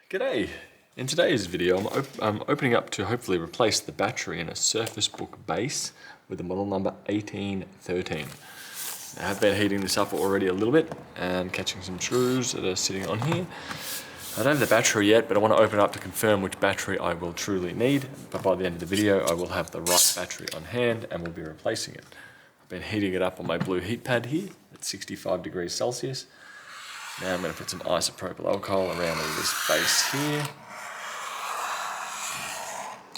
G'day! In today's video I'm opening up to hopefully replace the battery in a Surface Book base with the model number 1813. I have been heating this up already a little bit and catching some screws that are sitting on here. I don't have the battery yet, but I want to open it up to confirm which battery I will truly need. But by the end of the video I will have the right battery on hand and will be replacing it. I've been heating it up on my blue heat pad here at 65 degrees Celsius. Now I'm going to put some isopropyl alcohol around all this base here.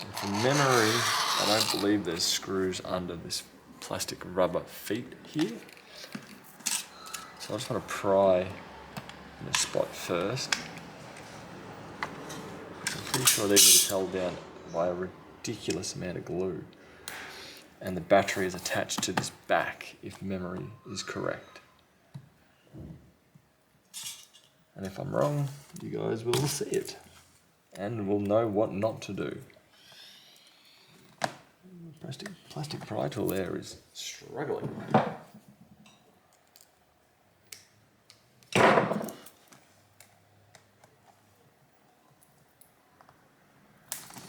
And from memory, I don't believe there's screws under this plastic rubber feet here. So I just want to pry in this spot first. I'm pretty sure these are held down by a ridiculous amount of glue. And the battery is attached to this back, if memory is correct. And if I'm wrong, you guys will see it and will know what not to do. Plastic pry tool there is struggling. Yeah,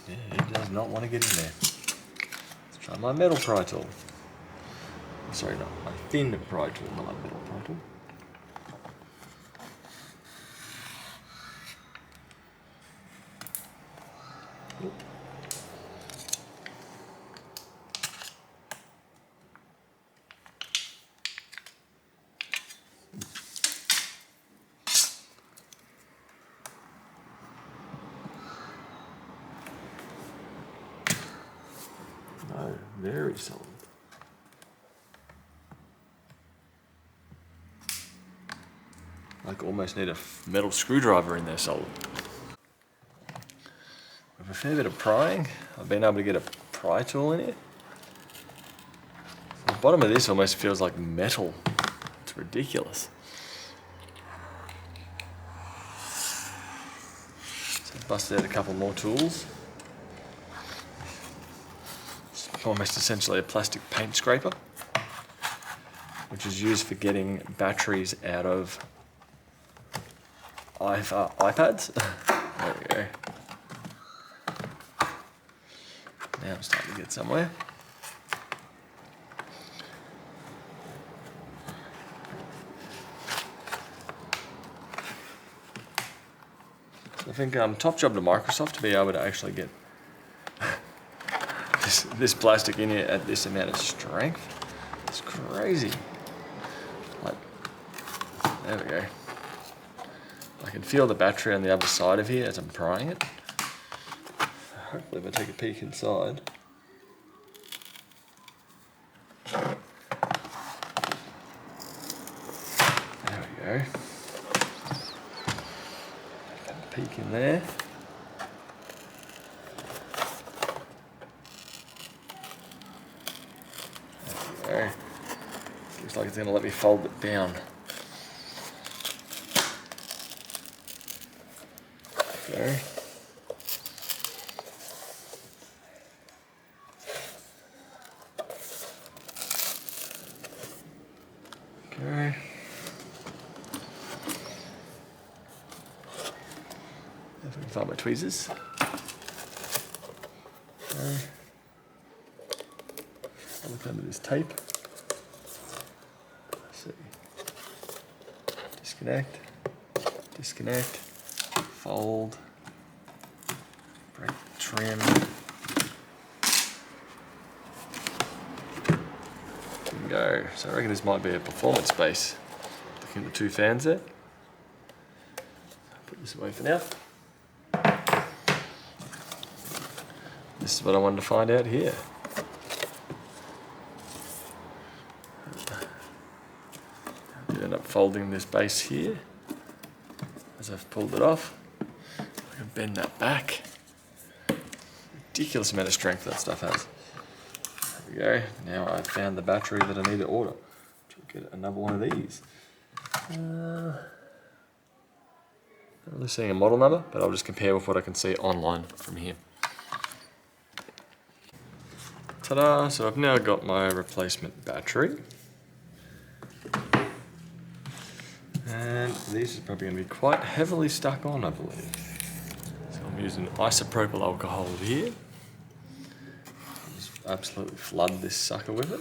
it does not want to get in there. Let's try my metal pry tool. Sorry, not my thin pry tool, not my metal pry tool. No, very solid. Like almost need a metal screwdriver in there solid. With a fair bit of prying, I've been able to get a pry tool in here. The bottom of this almost feels like metal. It's ridiculous. So I've busted out a couple more tools. It's almost essentially a plastic paint scraper, which is used for getting batteries out of iPads. There we go. Now I'm starting to get somewhere. So I think top job to Microsoft to be able to actually get this plastic in here at this amount of strength. It's crazy. Like, there we go. I can feel the battery on the other side of here as I'm prying it. Hopefully if I take a peek inside. There we go. Peek in there. There we go. Looks like it's going to let me fold it down. Okay. Okay. If I can find my tweezers. Okay. I'll look under this tape. Let's see. Disconnect. Disconnect. Fold. Break the trim. Go. So I reckon this might be a performance base. Looking at the two fans there. Put this away for now. This is what I wanted to find out here. I did end up folding this base here as I've pulled it off. I can bend that back. Ridiculous amount of strength that stuff has. There we go. Now I've found the battery that I need to order. To get another one of these. Not really seeing a model number, but I'll just compare with what I can see online from here. Ta-da! So I've now got my replacement battery. And these are probably going to be quite heavily stuck on, I believe. I'm using isopropyl alcohol here. Just absolutely flood this sucker with it.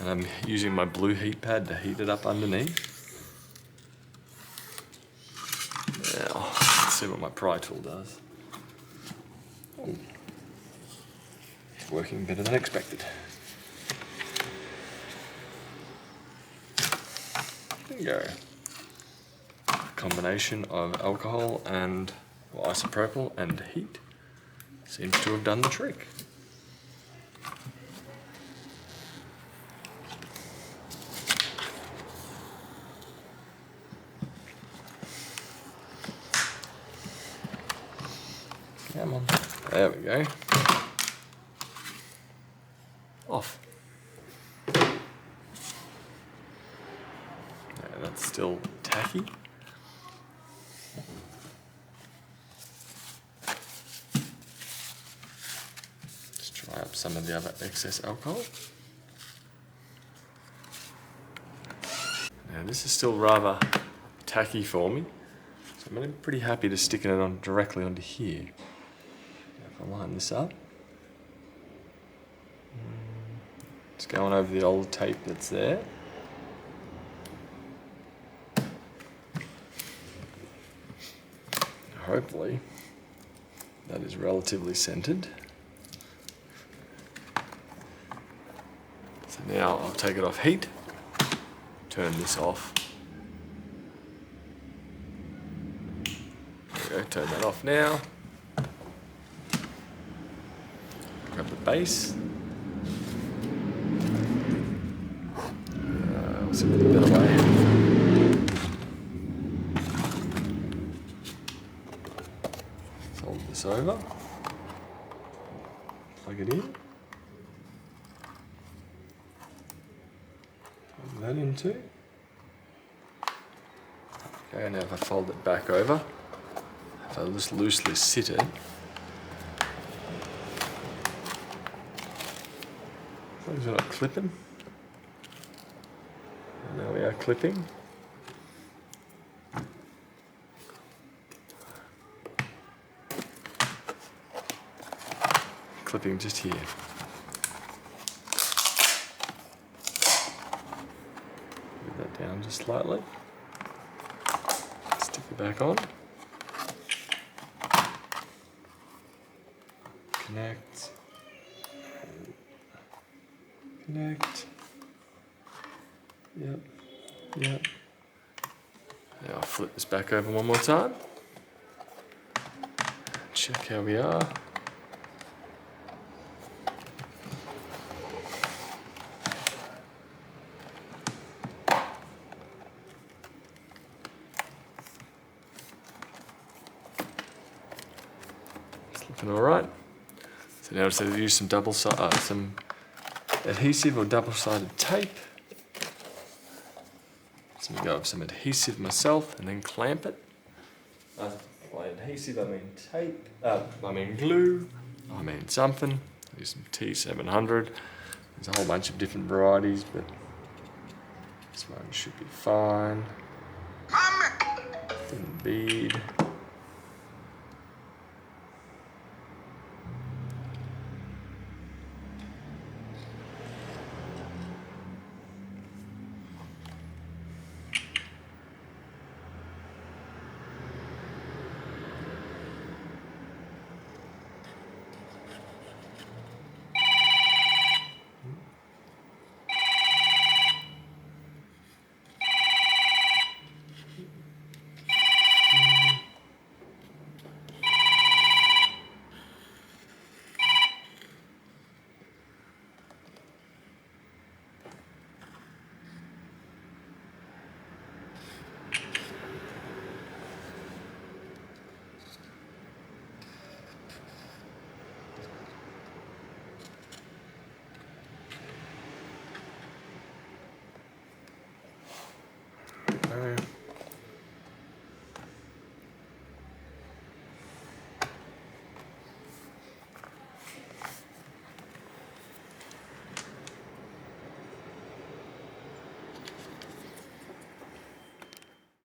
And I'm using my blue heat pad to heat it up underneath. Now, let's see what my pry tool does. Oh. Working better than expected. There you go. A combination of alcohol and isopropyl and heat seems to have done the trick. Come on. There we go. Off. Yeah, that's still tacky. Let's try up some of the other excess alcohol. Now this is still rather tacky for me, so I'm going to be pretty happy to sticking it on directly onto here. If I line this up. It's going over the old tape that's there. Hopefully that is relatively centered. So now I'll take it off heat, turn this off. There we go, turn that off now. Grab the base. See a little bit away. Fold this over. Plug it in. Plug that in too. Okay, now if I fold it back over, if I just loosely sit it, as long as we're not clipping. Now we are clipping. Clipping just here. Move that down just slightly. Stick it back on. Connect. Connect. Yep. Yep. Now I'll flip this back over one more time. Check how we are. It's looking all right. So now I just have to use some some adhesive or double-sided tape. So I'm going to go with some adhesive myself and then clamp it. By adhesive I mean tape, I mean glue, I mean something. Use some T700. There's a whole bunch of different varieties, but this one should be fine. Thin bead.